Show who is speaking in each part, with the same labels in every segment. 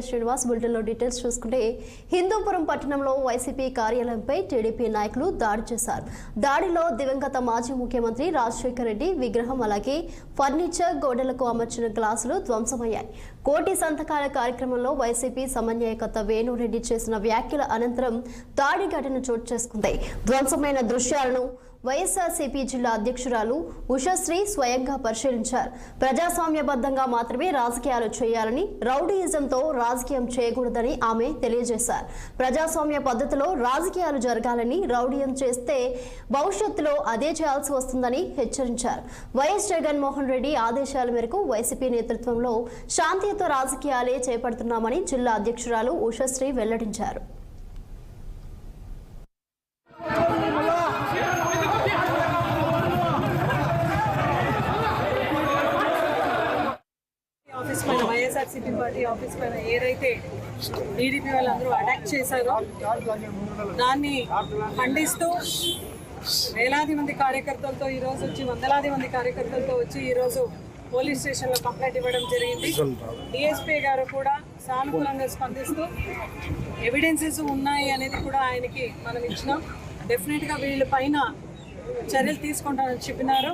Speaker 1: శ్రీనివాస్ బులెటిన్లో డీటెయిల్స్ చూసుకుంటే హిందూపురం పట్టణంలో వైసీపీ కార్యాలయంపై టీడీపీ నాయకులు దాడి చేశారు. దాడిలో దివంగత మాజీ ముఖ్యమంత్రి రాజశేఖర రెడ్డి విగ్రహం అలాగే ఫర్నిచర్ గోడలకు అమర్చిన గ్లాసులు ధ్వంసమయ్యాయి. కోటి సంతకాల కార్యక్రమంలో వైసీపీ సమన్వయకర్త వేణురెడ్డి చేసిన వ్యాఖ్యల అనంతరం దాడి ఘటన చోటు చేసుకుంది. ధ్వంసమైన దృశ్యాలను వైఎస్ఆర్సీపీ జిల్లా అధ్యక్షురాలు ఉషశ్రీ స్వయంగా పరిశీలించారు. ప్రజాస్వామ్యబద్ధంగా మాత్రమే రాజకీయాలు చేయాలని, రౌడీయిజంతో రాజకీయం చేయకూడదని ఆమె తెలియజేశారు. ప్రజాస్వామ్య పద్ధతిలో రాజకీయాలు జరగాలని, రౌడీయం చేస్తే భవిష్యత్తులో అదే చేయాల్సి వస్తుందని హెచ్చరించారు. వైఎస్ జగన్మోహన్ రెడ్డి ఆదేశాల మేరకు వైసీపీ నేతృత్వంలో శాంతియుత రాజకీయాలే చేపడుతున్నామని జిల్లా అధ్యక్షురాలు ఉషశ్రీ వెల్లడించారు.
Speaker 2: వైఎస్ఆర్సీపీ పార్టీ ఆఫీస్ పైన ఏదైతే టీడీపీ వాళ్ళందరూ అటాక్ చేశారో దాన్ని ఖండిస్తూ వేలాది మంది కార్యకర్తలతో ఈరోజు వచ్చి వందలాది మంది కార్యకర్తలతో వచ్చి ఈరోజు పోలీస్ స్టేషన్లో కంప్లైంట్ ఇవ్వడం జరిగింది. డిఎస్పీ గారు కూడా సానుకూలంగా స్పందిస్తూ ఎవిడెన్సెస్ ఉన్నాయి అనేది కూడా ఆయనకి మనం ఇచ్చినాం. డెఫినెట్గా వీళ్ళ పైన చర్యలు తీసుకుంటామని చెప్పినారు.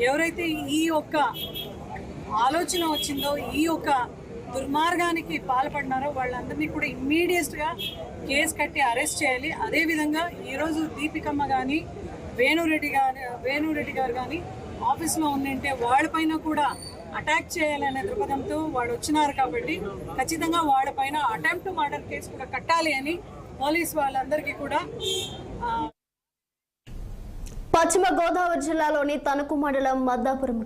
Speaker 2: ఎవరైతే ఈ ఒక్క ఆలోచన వచ్చిందో, ఈ యొక్క దుర్మార్గానికి పాల్పడినారో వాళ్ళందరినీ కూడా ఇమ్మీడియట్గా కేసు కట్టి అరెస్ట్ చేయాలి. అదేవిధంగా ఈరోజు దీపికమ్మ కానీ వేణురెడ్డి గారు కానీ ఆఫీస్లో ఉండింటే వాళ్ళపైన కూడా అటాక్ చేయాలనే దృక్పథంతో వాడు వచ్చినారు. కాబట్టి ఖచ్చితంగా వాళ్ళపైన అటెంప్ట్ మర్డర్ కేసు కూడా కట్టాలి అని పోలీసు వాళ్ళందరికీ కూడా.
Speaker 1: పశ్చిమ గోదావరి జిల్లాలోని తణుకు మండలం మద్దాపురం